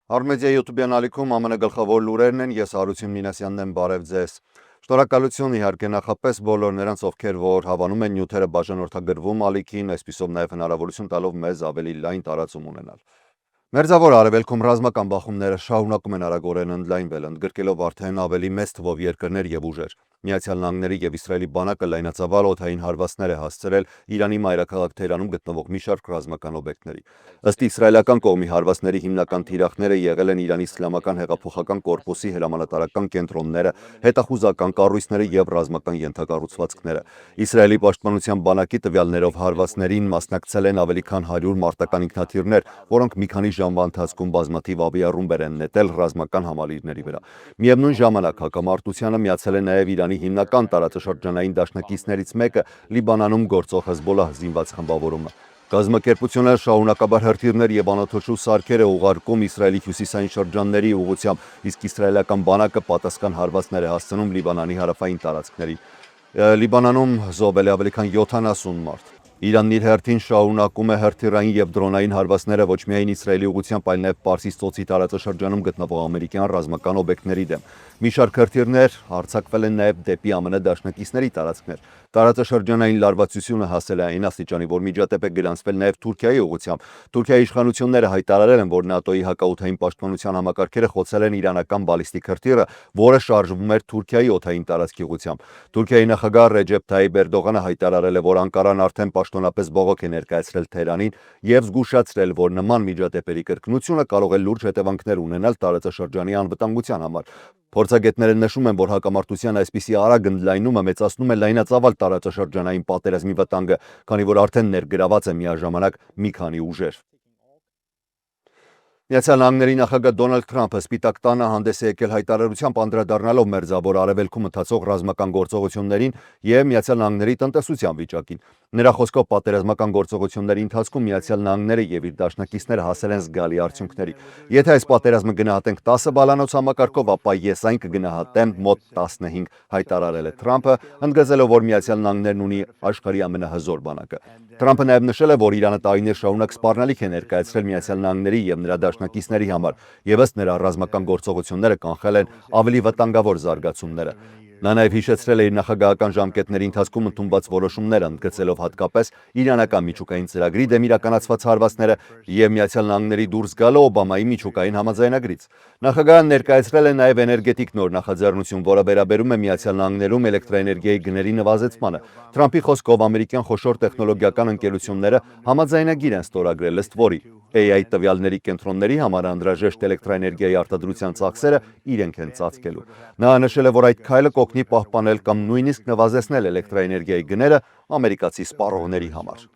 Արմեդիա YouTube-յան ալիքում ԱՄՆ գլխավոր լուրերն են, ես Հարություն Մինասյանն եմ, բարև ձեզ։ Շնորհակալություն իհարկե նախապես բոլոր նրանց, ովքեր որ հավանում են նյութերը բաժանորդագրվում ալիքին, այսպիսով նաև հնարավորություն տալով մեզ ավելի լայն տարածում ունենալ։ Մերձավոր Արևելքում ռազմական բախումները շարունակում են արագորեն ընդլայնվել, ընդգրկելով արդեն ավելի մեծ թվով երկրներ եւ ուժեր։ Միացյալ Նահանգների եւ Իսրայելի բանակը լայնածավալ օդային հարվածներ է հասցրել Իրանի մայրաքաղաք Թեհրանում գտնվող մի շարք ռազմական օբյեկտների։ Ըստ իսրայելական կողմի հարվածների հիմնական թիրախները եղել են Իրանի Իսլամական հեղափոխական կորպուսի հրամանատարական կենտրոնները, հետախուզական կառույցները եւ ռազմական ենթակառուցվածքները։ Իսրայելի պաշտպանության բանակի տվյալներով հարվածներին մասնակցել են ավելի քան 100 մարտական ինքնաթիռներ, որոնք մի քանի ժամվա ընթացքում բազմաթիվ ավիառումբեր են նետել ռազմական համալիրների վրա։ Միևնույն ժամանակ հակամարտությանը միացել է նաև Իրանի հիմնական տարածաշրջանային դաշնակիցներից մեկը՝ Լիբանանում գործող Հեզբոլլահ զինված խմբավորումը։ Կազմակերպությունը շարունակաբար հրթիռներ եւ անօթոչու սարքեր է ուղարկում Իսրայելի հյուսիսային շրջանների ուղղությամբ, իսկ իսրայելական բանակը պատասխան հարվածներ է հասցնում Լիբանանի հարավային տարածքներին։ Լիբանանում զոհվել է ավելի քան 70 մարդ։ Իրանն իր հերթին շարունակում է հրթիռային եւ դրոնային հարվածները ոչ միայն Իսրայելի ուղղությամբ, այլ նաեւ Պարսից ծոցի տարածաշրջանում գտնվող ամերիկյան ռազմական օբյեկտների դեմ։ Մի շարք հրթիռներ արձակվել են նաեւ դեպի ԱՄՆ դաշնակիցների տարածքներ։ Տարածաշրջանային լարվածությունը հասել է այն աստիճանի, որ միջադեպ է գրանցվել նաեւ Թուրքիայի ուղղությամբ։ Թուրքիայի իշխանությունները հայտարարել են, որ ՆԱՏՕ-ի հակաօդային պաշտպանության համակարգերը խոցել են իրանական բալիստիկ հրթիռը, որը շարժվում էր Թուրքիայի օդային տարածքի ուղղությամբ։ Թուրքիայի նախագահ Ռեջեփ Թայիփ Էրդողանը հայտարարել է, որ Անկարան արդեն պաշտոնապես բողոք է ներկայացրել Թեհրանին եւ զգուշացրել, որ նման միջադեպերի կրկնությունը կարող է լուրջ հետևանքներ ունենալ տարածաշրջանի անվտանգության համար։ Փորձագետները նշում են, որ հակամարտության այսպիսի արագ ընդլայնումը մեծացնում է լայնածավալ տարածաշրջանային պատերազմի վտանգը, քանի որ արդեն ներգրաված է միաժամանակ մի քանի ուժեր։ Միացյալ Նահանգների նախագահ Դոնալդ Թրամփը Սպիտակ տանը հանդես է եկել հայտարարությամբ անդրադառնալով Մերձավոր Արևելքում ընթացող ռազմական գործողություններին եւ Միացյալ Նահանգների տնտեսության վիճակին։ Նրա խոսքով պատերազմական գործողությունների ընթացքում Միացյալ Նահանգները եւ իր դաշնակիցները հասել են զգալի արդյունքների։ Եթե այս պատերազմը գնահատենք 10 բալանոց համակարգով, ապա ես այն կգնահատեմ մոտ 15, հայտարարել է Թրամփը, ընդգծելով, որ Միացյալ Նահանգներն ունի աշխարհի ամենահզոր բանակը։ Թրամփը նաեւ նշել է, որ Իրանը տարիներ շարունակ սպառնալիք է ներկայացրել Միացյալ Նահանգների եւ նրա դաշնակիցների համար, եւ ըստ նրա ռազմական գործողությունները կանխել են ավելի վտանգավոր զարգացումները։ Նա նաև հիշեցրել է իր նախագահական ժամկետների ընթացքում ընդունված որոշումները, ընդգծելով հատկապես իրանական միջուկային ծրագրի դեմ իրականացված հարվածները եւ Միացյալ Նահանգների դուրս գալը Օբամայի միջուկային համաձայնագրից։ Նախագահը ներկայացրել է նաև էներգետիկ նոր նախաձեռնություն, որը վերաբերում է Միացյալ Նահանգներում էլեկտրաէներգիայի գների նվազեցմանը։ Թրամփի խոսքով ամերիկյան խոշոր տեխնոլոգիական ընկերությունները համաձայնագիր են ստորագրել, ըստ որի AI տվյալների կենտրոնների համար անհրաժեշտ էլեկտրաէներգիայի արտադրության ծախսերը իրենք են ծածկելու։ Նա նշել է, որ այդ քայլը կօգնի պահպանել կամ նույնիսկ նվազեցնել էլեկտրաէներգիայի գները ամերիկացի սպառողների համար։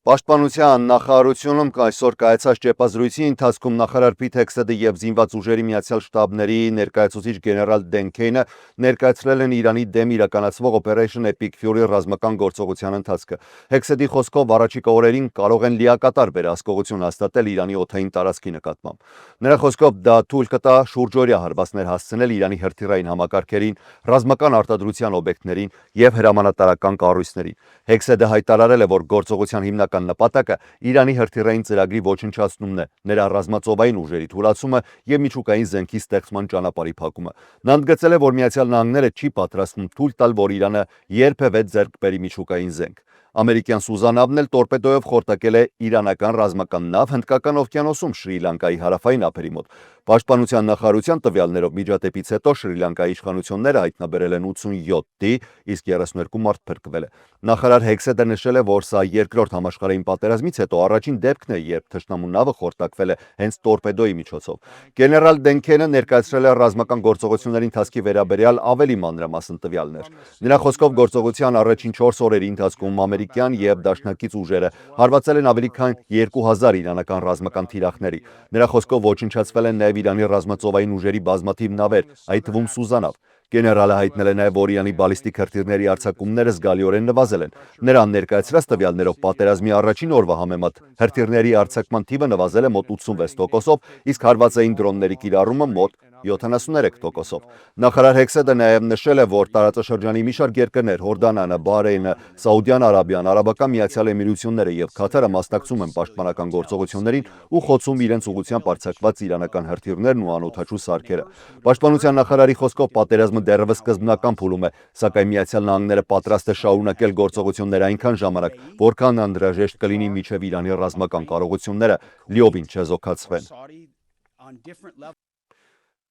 Պաշտպանության նախարարությունում այսօր կայացած ճեպազրույցի ընթացքում նախարար Փիթ Հեքսեթը եւ Զինված ուժերի Միացյալ Շտաբների ներկայացուցիչ գեներալ Դեն Քեյնը ներկայացրել են Իրանի դեմ իրականացվող Operation Epic Fury ռազմական գործողության ընթացքը։ Հեքսեթի խոսքով առաջիկա օրերին կարող են լիակատար վերահսկողություն հաստատել Իրանի օդային տարածքի նկատմամբ։ Նրա խոսքով դա թույլ կտա շուրջօրյա հարվածներ հասցնել Իրանի հրթիռային համակարգերին, ռազմական արտադրության օբյեկտներին եւ հրամանատարական կառույցներին։ Հեքսեթը հայտարարել է, որ գործողության հիմնական նպատակը Իրանի հրթիռային ծրագրի ոչնչացնումն է, նրա ռազմածովային ուժերի թուլացումը եւ միջուկային զենքի ստեղծման ճանապարհի փակումը։ Նա ընդգծել է, որ Միացյալ Նահանգները չի պատրաստվում թույլ տալ, որ Իրանը երբևէ ձեռք բերի միջուկային զենք։ Ամերիկյան Սուզանավն էլ տորպեդոյով խորտակել է իրանական ռազմական նավ Հնդկական օվկիանոսում Շրի Լանկայի հարավային ափերի մոտ։ Պաշտպանության նախարարության տվյալներով միջադեպից հետո Շրի Լանկայի իշխանությունները հայտնաբերել են 87 դի, իսկ 32 մարդ փրկվել է։ Նախարար Հեքսեթը նշել է, որ սա երկրորդ համաշխարհային պատերազմից հետո առաջին դեպքն է, երբ թշնամու նավը խորտակվել է հենց տորպեդոյի միջոցով։ Գեներալ Դենքենը ներկայացրել է ռազմական գործողությունների ընթացքի վերաբերյալ ավելի մանրամասն տվյալներ։ Նրա խոսքով գործողության առաջին 4 օրերի ընթացքում ամերիկյան եւ դաշնակից ուժերը հարվածել են ավելի քան 2000 իրանական ռազմական թիրախների։ Նրա խոսքով ոչնչացվել են նաեւ Իրանի ռազմածովային ուժերի բազմաթիվ նավեր, այդ թվում Սուզանավ։ Գեներալը հայտնել է նաև, որ Իրանի բալիստիկ հրթիռների արձակումները զգալիորեն նվազել են։ Նրան ներկայացրած տվյալներով պատերազմի առաջին օրվա համեմատ հրթիռների արձակման թիվը նվազել է մոտ 86%-ով, իսկ հարվածային դրոնների կիրառումը մոտ 73%-ով։ Նախարար Հեքսեդը նաև նշել է, որ տարածաշրջանի մի շարք երկրներ՝ Հորդանանը, Բահրեյնը, Սաուդյան Արաբիան, Արաբական Միացյալ Էմիրությունները եւ Քաթարը մասնակցում են պաշտպանական գործողություններին ու խոցում իրենց ուղղությամբ արձակված իրանական հրթիռներն ու անօդաչու սարքերը։ Պաշտպանության նախարարի խոսքով պատերազմը դեռևս սկզբնական փուլում է, սակայն Միացյալ Նահանգները պատրաստ է շարունակել գործողությունները այնքան ժամանակ, որքան անհրաժեշտ կլինի մինչև Իրանի ռազմական կարողությունները լիովին չեզոքացվեն։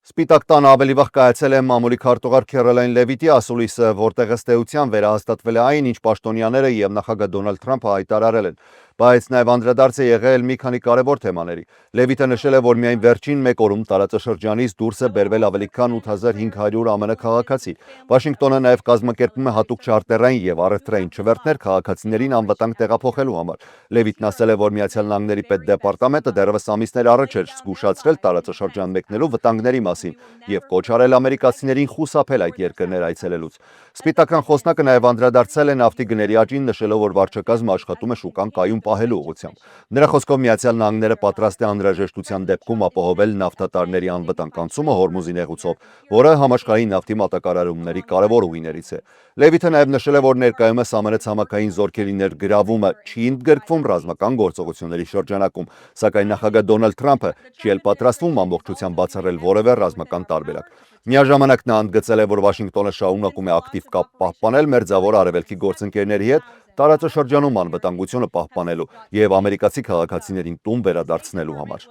Սպիտակ տանը ավելի վաղ կայացել է մամուլի քարտուղար Քերոլայն Լևիտի ասուլիսը, որտեղ ըստ էության վերահաստատվել է այն, ինչ պաշտոնյաները եւ նախագահ Դոնալդ Թրամփը հայտարարել են, բայց նաև անդրադարձ է եղել մի քանի կարևոր թեմաների։ Լևիտը նշել է, որ միայն վերջին մեկ օրում տարածաշրջանից դուրս է բերվել ավելի քան 8500 ԱՄՆ քաղաքացի։ Վաշինգտոնը նաև կազմակերպում է հատուկ չարտերային եւ առևտրային չվերթներ քաղաքացիներին անվտանգ տեղափոխելու համար։ Լևիտն ասել է, որ Միացյալ Նահանգների պետդեպարտամենտը դեռևս ամիսներ առաջ էր զգուշացրել տարածաշրջան մեկնելու վտանգների մասին եւ կոչ արել ամերիկացիներին խուսափել այդ երկրներ այցելելուց։ Սպիտական խոսնակը նաև անդրադարձել է նավթի գների աճին, նշելով, որ վարչակազմը աշխատում է շուկան կայուն պահելու ուղղությամբ։ Նրա խոսքով Միացյալ Նահանգները պատրաստ է անհրաժեշտության դեպքում ապահովել նավթատարների անվտանգ անցումը Հորմուզի նեղուցով, որը համաշխարհային նավթի մատակարարումների կարևոր ուղիներից է։ Լևիթը նաև նշել է, որ ներկայումս ԱՄՆ ցամաքային զորքերի ներգրավումը չի ընդգրկվում ռազմական գործողությունների շրջանակում, սակայն նախագահ Դոնալդ Թրամփը չի էլ պատրաստվում ամբողջությամբ բացառել որևէ ռազմական տարբերակ։ Միաժամանակ նա ընդգծել է, որ Վաշինգտոնը շարունակում է ակտիվ կապ պահպանել Մերձավոր Արևելքի գործընկերների հետ տարածաշրջանում անվտանգությունը պահպանելու եւ ամերիկացի քաղաքացիներին տուն վերադարձնելու համար։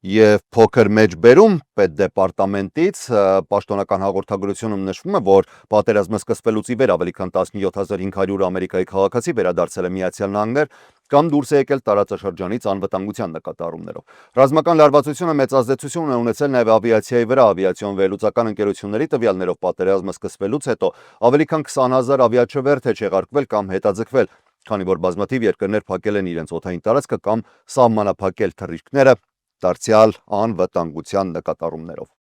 Եվ փոքր մեջբերում պետդեպարտամենտից պաշտոնական հաղորդագրությունում նշվում է, որ պատերազմը սկսվելուց ի վեր ավելի քան 17500 ամերիկայի քաղաքացի վերադարձել է Միացյալ Նահանգներ կամ դուրս է եկել տարածաշրջանից անվտանգության նկատառումներով։ Ռազմական լարվածությունը մեծ ազդեցություն է ունեցել նաև ավիացիայի վրա։ Ավիացիոն վերլուծական ընկերությունների տվյալներով պատերազմը սկսվելուց հետո ավելի քան 20000 ավիաչվերթ է չեղարկվել կամ հետաձգվել, քանի որ բազմաթիվ երկրներ փակել են իրենց օդային տարածքը կամ սահմանափակել թռիչքները դարձյալ անվտանգության նկատառումներով։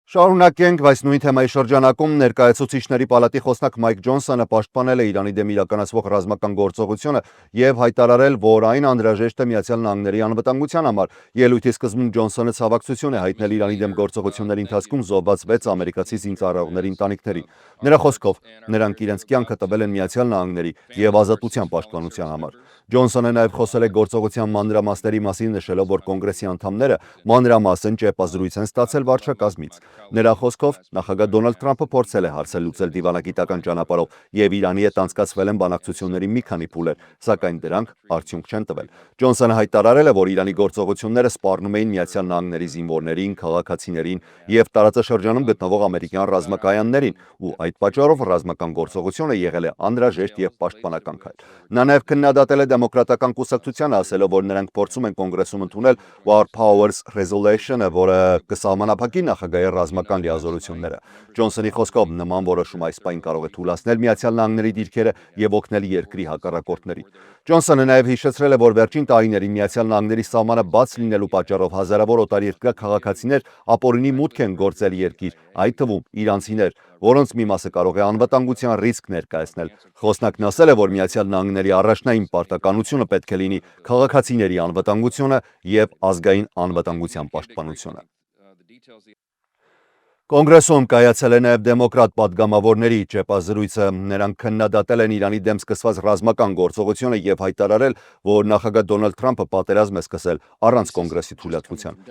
Շարունակենք, բայց նույն թեմայի շրջանակում ներկայացուցիչների պալատի խոսնակ Մայք Ջոնսոնը պաշտպանել է Իրանի դեմ իրականացվող ռազմական գործողությունը եւ հայտարարել, որ այն անհրաժեշտ է Միացյալ Նահանգների անվտանգության համար։ Ելույթի սկզբում Ջոնսոնը ցավակցություն է հայտնել Իրանի դեմ գործողությունների ընթացքում զոհված 6 ամերիկացի զինծառայողների ընտանիքներին։ Նրա խոսքով նրանք իրենց կյանքը տվել են Միացյալ Նահանգների եւ ազատության պաշտպանության համար։ Ջոնսոնը նաև խոսել է գործողության մանրամասների մասին, նշելով, որ կոնգրեսի անդամները մանրամասն ճեպազրույց են ստացել վարչակազմից։ Նրա խոսքով նախագահ Դոնալդ Թրամփը փորձել է հարցը լուծել դիվանագիտական ճանապարհով եւ Իրանի հետ անցկացվել են բանակցությունների մի քանի փուլեր, սակայն դրանք արդյունք չեն տվել։ Ջոնսոնը հայտարարել է, որ Իրանի գործողությունները սպառնում էին Միացյալ Նահանգների զինվորներին, քաղաքացիներին եւ տարածաշրջանում գտնվող ամերիկյան ռազմակայաններին, ու այդ պատճառով ռազմական գործողությունը եղել է անհրաժեշտ եւ պաշտպանական քայլ։ Նա նաև քննադատել է դեմոկրատական կուսակցությանը, ասելով, որ նրանք փորձում են կոնգրեսում ընդունել War Powers Resolution-ը, որը կսահմանափակի նախագահի ռազմական լիազորությունները։ Ջոնսոնի խոսքով նման որոշում այս պահին կարող է թուլացնել Միացյալ Նահանգների դիրքերը եւ օգնել երկրի հակառակորդներին։ Ջոնսոնը նաև հիշեցրել է, որ վերջին տարիներին Միացյալ Նահանգների սահմանը բաց լինելու պատճառով հազարավոր օտարերկրյա քաղաքացիներ ապօրինի մուտք են գործել երկիր, այդ թվում իրանցիներ, որոնց մի մասը կարող է անվտանգության ռիսկ ներկայացնել։ Խոսնակն ասել է, որ Միացյալ Նահանգների առաջնային պարտականությունը պետք է լինի քաղաքացիների անվտանգությունը եւ ազգային անվտանգության պաշտպանությունը։ Կոնգրեսում կայացել է նաև դեմոկրատ պատգամավորների ճեպազրույցը։ Նրանք քննադատել են Իրանի դեմ սկսված ռազմական գործողությունը եւ հայտարարել, որ նախագահ Դոնալդ Թրամփը պատերազմ է սկսել առանց կոնգրեսի թույլատվության։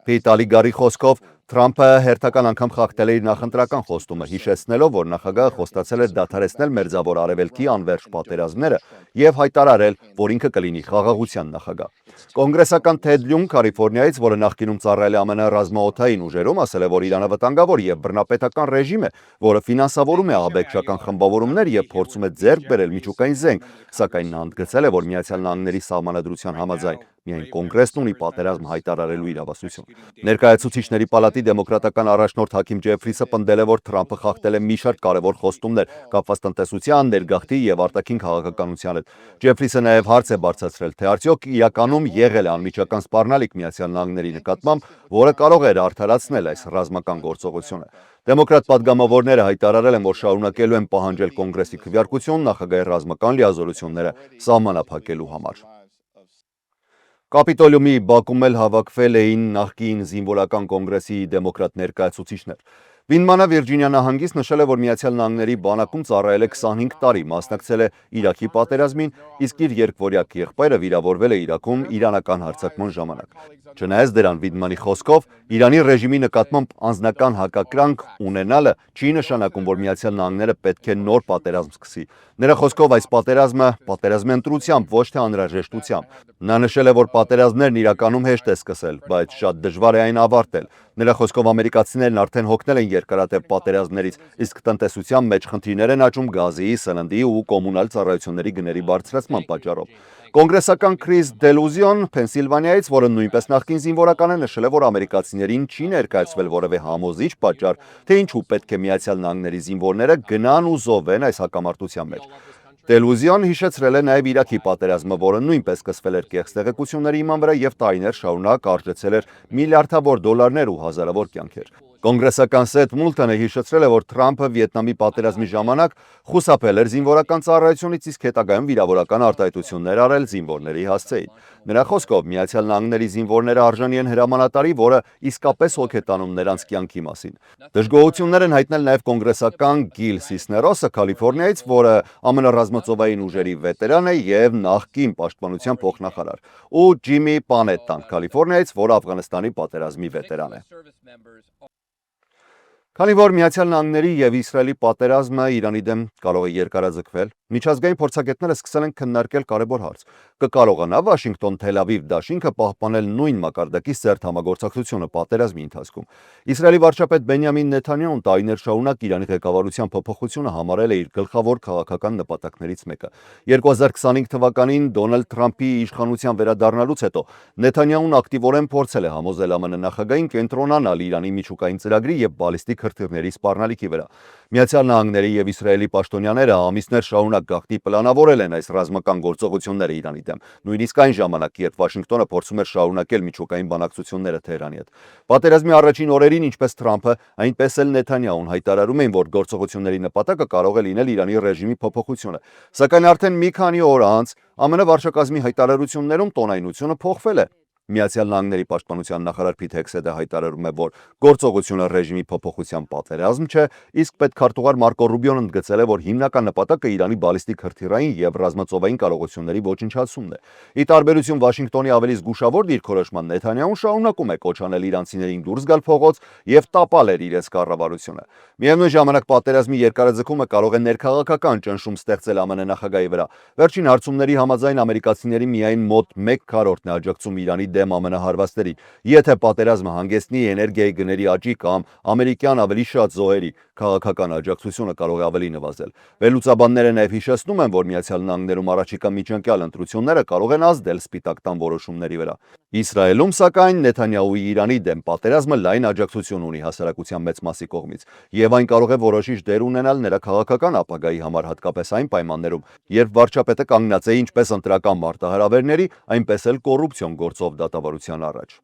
Փիթ Ալիգարի խոսքով Թրամփը հերթական անգամ խախտել է իր նախընտրական խոստումը, հիշեցնելով, որ նախագահը խոստացել է դադարեցնել Մերձավոր Արևելքի անվերջ պատերազմները եւ հայտարարել, որ ինքը կլինի խաղաղության նախագահ։ Կոնգրեսական Թեդ Լյուն Կալիֆոռնիայից, որը նախկինում ծառայել է ԱՄՆ ռազմաօդային ուժերում, ասել է, որ Իրանը վտանգավոր եւ բռնապետական ռեժիմ է, որը ֆինանսավորում է ահաբեկչական խմբավորումներ եւ փորձում է ձեռք բերել միջուկային զենք, սակայն նա ընդգծել է, որ Միացյալ Նահանգների սահմանադրության համաձայն միայն կոնգրեսն ունի պատերազմ հայտարարելու իրավասություն։ Ներկայացուցիչների պալատի դեմոկրատական առաջնորդ Հաքիմ Ջեֆրիսը պնդել է, որ Թրամփը խախտել է մի շարք կարևոր խոստումներ կապված տնտեսության, ներգաղթի եւ արտաքին քաղաքականության հետ։ Ջեֆրիսը նաև հարց է բարձրացրել, թե արդյոք իրականում եղել է անմիջական սպառնալիք Միացյալ Նահանգների նկատմամբ, որը կարող էր արդարացնել այս ռազմական գործողությունը։ Դեմոկրատ պատգամավորները հայտարարել են, որ շարունակելու են պահանջել կոնգրեսի քվեարկություն նախագահի ռազմական լիազորությունները սահմանափակելու համար։ Կապիտոլիումի բակում էլ հավաքվել էին նախկին զինվորական կոնգրեսի դեմոկրատ ներկայացուցիչներ։ Վինդմանը Վիրջինիա նահանգից նշել է, որ Միացյալ Նահանգների բանակում ծառայել է 25 տարի, մասնակցել է Իրաքի պատերազմին, իսկ իր երկվորյակ եղբայրը վիրավորվել է Իրաքում իրանական հարձակման ժամանակ։ Չնայած դրան, Վինդմանի խոսքով, Իրանի ռեժիմի նկատմամբ անձնական հակակրանք ունենալը չի նշանակում, որ Միացյալ Նահանգները պետք է նոր պատերազմ սկսի։ Նրա խոսքով այս պատերազմը պատերազմ է ընտրությամբ, ոչ թե անհրաժեշտությամբ։ Նա նշել է, որ պատերազմներն իրականում հեշտ է սկսել, բայց շատ դժվար է այն ավարտել։ Նրա խոսքով ամերիկացիներն արդեն հոգնել են երկարատև պատերազմներից, իսկ տնտեսության մեջ խնդիրներ են աճում գազի, սննդի ու կոմունալ ծառայությունների գների բարձրացման պատճառով։ Կոնգրեսական Քրիս Դելուզիոն Փենսիլվանիայից, որը նույնպես նախկին զինվորական է, նշել է, որ ամերիկացիներին չի ներկայացվել որևէ համոզիչ պատճառ, թե ինչու պետք է Միացյալ Նահանգների զինվորները գնան ու զոհվեն այս հակամարտության մեջ։ Դելուզիոն հիշեցրել է նաև Իրաքի պատերազմը, որը նույնպես սկսվել էր կեղծ տեղեկությունների հիման վրա եւ տարիներ շարունակ արժեցել էր միլիարդավոր դոլարներ ու հազարավոր կյանքեր։ Կոնգրեսական Սեթ Մուլտոնը հիշեցրել է, որ Թրամփը Վիետնամի պատերազմի ժամանակ խուսափել էր զինվորական ծառայությունից, իսկ հետագայում վիրավորական արտահայտություններ արել զինվորների հասցեին։ Նրա խոսքով Միացյալ Նահանգների զինվորները արժանի են հրամանատարի, որը իսկապես հոգ է տանում նրանց կյանքի մասին։ Դժգոհություններ են հայտնել նաև կոնգրեսական Գիլ Սիսներոսը Կալիֆոռնիայից, որը ԱՄՆ ռազմածովային ուժերի վետերան է եւ նախկին պաշտպանության փոխնախարար, ու Ջիմի Պանետտան Կալիֆոռնիայից, որը Աֆղանստանի պատերազմի վետերան է։ Քանի որ Միացյալ Նահանգների եւ Իսրայելի պատերազմը Իրանի դեմ կարող է երկարաձգվել, միջազգային փորձագետները սկսել են քննարկել կարևոր հարց. կկարողանա Վաշինգտոն-Թել Ավիվ դաշինքը պահպանել նույն մակարդակի սերտ համագործակցությունը պատերազմի ընթացքում։ Իսրայելի վարչապետ Բենյամին Նեթանյահուն տարիներ շարունակ Իրանի ղեկավարության փոփոխությունը համարել է իր գլխավոր քաղաքական նպատակներից մեկը։ 2025 թվականին Դոնալդ Թրամփի իշխանության վերադառնալուց հետո Նեթանյահուն ակտիվորեն փորձել է համոզել ԱՄՆ նախագահին կենտրոնանալ Իրանի միջուկային ծրագրի եւ բալիստիկ հրթիռների սպառնալիքի վրա։ Միացյալ Նահանգների եւ Իսրայելի պաշտոնյաները ամիսներ շարունակ գաղտնի պլանավորել են այս ռազմական գործողությունները Իրանի դեմ, նույնիսկ այն ժամանակ, երբ Վաշինգտոնը փորձում էր շարունակել միջուկային բանակցությունները Թեհրանի հետ։ Պատերազմի առաջին օրերին ինչպես Թրամփը, այնպես էլ Նեթանյահուն հայտարարում էին, որ գործողությունների նպատակը կարող է լինել Իրանի ռեժիմի փոփոխությունը։ Սակայն արդեն մի քանի օր անց ԱՄՆ վարչակազմի հայտարարություններում տոնայնությունը փոխվել է։ Միացյալ Նահանգների պաշտպանության նախարար Փիթ Հեքսեթը հայտարարում է, որ գործողությունը ռեժիմի փոփոխության պատերազմ չէ, իսկ պետքարտուղար Մարկո Ռուբիոն ընդգծել է, որ հիմնական նպատակը Իրանի բալիստիկ հրթիռային եւ ռազմածովային կարողությունների ոչնչացումն է։ Ի տարբերություն Վաշինգտոնի ավելի զգուշավոր դիրքորոշման, Նեթանյահուն շարունակում է կոչ անել իրանցիներին դուրս գալ փողոց եւ տապալել իրենց կառավարությունը։ Միևնույն ժամանակ պատերազմի երկարաձգումը կարող է ներքաղաքական ճնշում ստեղծել ԱՄՆ նախագահի վրա։ Վերջին հարցումների համաձայն ամերիկացիների միայն մոտ 1/4-ն է աջակցում Իրանի դեմ ԱՄՆ հարվածներին։ Եթե պատերազմը հանգեցնի էներգիայի գների աճի կամ ամերիկյան ավելի շատ զոհերի, քաղաքական աջակցությունը կարող է ավելի նվազել։ Վերլուծաբանները նաև հիշեցնում են, որ Միացյալ Նահանգներում առաջիկա միջանկյալ ընտրությունները կարող են ազդել Սպիտակ տան որոշումների վրա։ Իսրայելում, սակայն, Նեթանյահուի Իրանի դեմ պատերազմը լայն աջակցություն ունի հասարակության մեծ մասի կողմից, եւ այն կարող է որոշիչ դեր ունենալ նրա քաղաքական ապագայի համար, հատկապես այն պայմաններում, երբ վարչապետը կանգնած է ինչպես ընտրական մարտահրավերների, այնպես էլ կոռուպցիոն գործով դատավարության առաջ։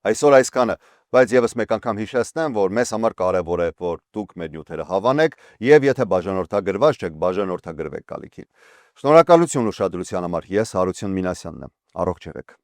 Այսօր այսքանը, բայց եւս մեկ անգամ հիշեցնեմ, որ մեզ համար կարևոր է, որ դուք մեր նյութերը հավանեք եւ եթե բաժանորդագրված չեք, բաժանորդագրվեք ալիքին։ Շնորհակալություն ուշադրության համար։ Ես Հարություն Մինասյանն եմ։ Առողջ եղեք։